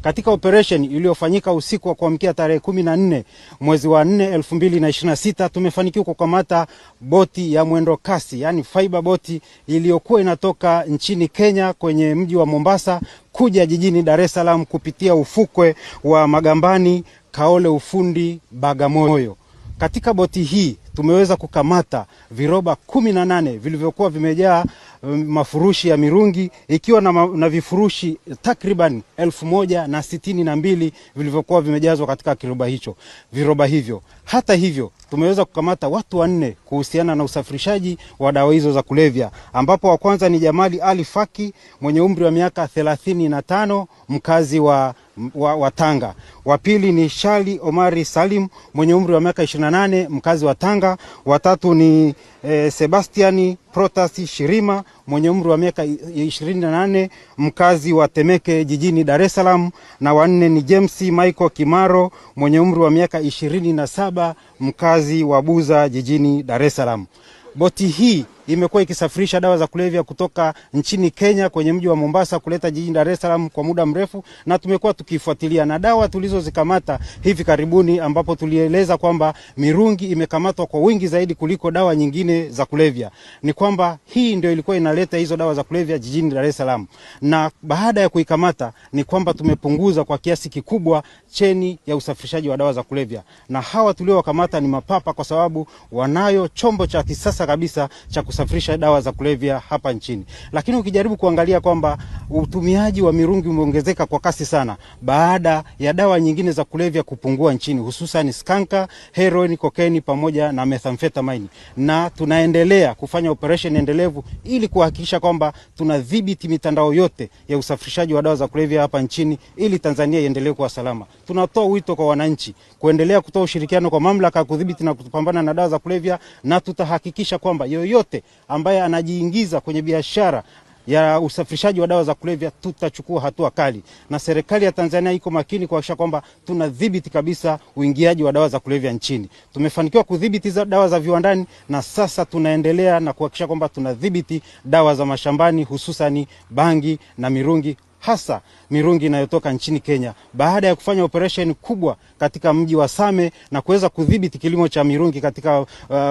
Katika operation iliyofanyika usiku wa kuamkia tarehe 14 mwezi wa 4 2026 tumefanikiwa kukamata boti ya mwendo kasi, yani fiber boti iliyokuwa inatoka nchini Kenya kwenye mji wa Mombasa kuja jijini Dar es Salaam kupitia ufukwe wa Magambani, Kaole Ufundi, Bagamoyo. Katika boti hii tumeweza kukamata viroba 18 vilivyokuwa vimejaa mafurushi ya mirungi, ikiwa na vifurushi takriban 1062 vilivyokuwa vimejazwa katika viroba hivyo. Hata hivyo tumeweza kukamata watu 4 kuhusiana na usafirishaji wa dawa hizo za kulevya, ambapo wa kwanza ni Jamali Ali Faki mwenye umri wa miaka 35 mkazi wa Tanga. Wa pili ni Shali Omari Salim mwenye umri wa miaka 28 mkazi wa Tanga. Wa tatu ni Sebastiani Protasi Shirima mwenye umri wa miaka 28 mkazi wa Temeke jijini Dar es Salaam, na wa nne ni James Michael Kimaro mwenye umri wa miaka 27 mkazi wa Buza jijini Dar es Salaam. Boti hii imekuwa ikisafirisha dawa za kulevya kutoka nchini Kenya kwenye mji wa Mombasa kuleta jijini Dar es Salaam kwa muda mrefu, na tumekuwa tukifuatilia na dawa tulizozikamata hivi karibuni, ambapo tulieleza kwamba mirungi imekamatwa kwa wingi zaidi kuliko dawa nyingine za kulevya. Ni kwamba hii ndio ilikuwa inaleta hizo dawa za kulevya jijini Dar es Salaam, na baada ya kuikamata ni kwamba tumepunguza kwa kiasi kikubwa cheni ya usafirishaji wa dawa za kulevya. Na hawa tuliowakamata ni mapapa, kwa sababu wanayo chombo cha kisasa kabisa cha kusafirisha dawa za kulevya hapa nchini. Lakini ukijaribu kuangalia kwamba utumiaji wa mirungi umeongezeka kwa kasi sana baada ya dawa nyingine za kulevya kupungua nchini, hususan skanka, heroin, cocaine pamoja na methamphetamine. Na tunaendelea kufanya operation endelevu ili kuhakikisha kwamba tunadhibiti mitandao yote ya usafirishaji wa dawa za kulevya hapa nchini ili Tanzania iendelee kuwa salama. Tunatoa wito kwa wananchi kuendelea kutoa ushirikiano kwa mamlaka ya kudhibiti na kupambana na dawa za kulevya, na tutahakikisha kwamba yoyote ambaye anajiingiza kwenye biashara ya usafirishaji wa dawa za kulevya tutachukua hatua kali. Na serikali ya Tanzania iko makini kuhakikisha kwamba tunadhibiti kabisa uingiaji wa dawa za kulevya nchini. Tumefanikiwa kudhibiti dawa za viwandani, na sasa tunaendelea na kuhakikisha kwamba tunadhibiti dawa za mashambani, hususani bangi na mirungi, hasa mirungi inayotoka nchini Kenya. Baada ya kufanya operation kubwa katika mji wa Same na kuweza kudhibiti kilimo cha mirungi katika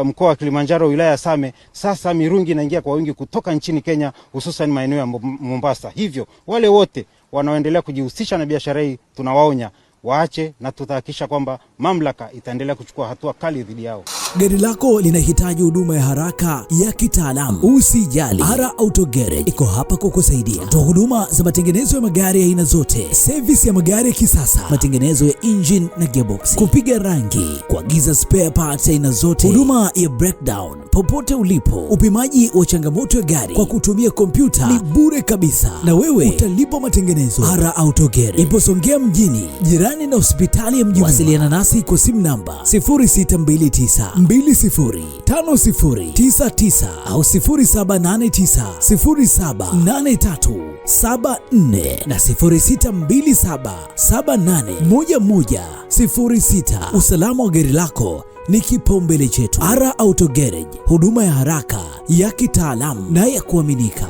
mkoa wa Kilimanjaro, wilaya ya Same, sasa mirungi inaingia kwa wingi kutoka nchini Kenya, hususan maeneo ya Mombasa. Hivyo wale wote wanaoendelea kujihusisha na biashara hii tunawaonya waache, na tutahakikisha kwamba mamlaka itaendelea kuchukua hatua kali dhidi yao. Gari lako linahitaji huduma ya haraka ya kitaalamu? Usijali, Ara Auto Garage iko hapa kukusaidia. Toa huduma za matengenezo ya magari ya aina zote, service ya magari ya kisasa, matengenezo ya engine na gearbox, kupiga rangi, kuagiza spare parts aina zote, huduma ya breakdown popote ulipo, upimaji wa changamoto ya gari kwa kutumia kompyuta ni bure kabisa, na wewe utalipa matengenezo. Ara Auto Garage ipo Songea mjini, jirani na hospitali ya mji. Wasiliana nasi kwa simu namba 0629205099 au 0789078374 na 0627781106. Usalama wa gari lako ni kipaumbele chetu. Ara Auto Garage, huduma ya haraka ya kitaalamu na ya kuaminika.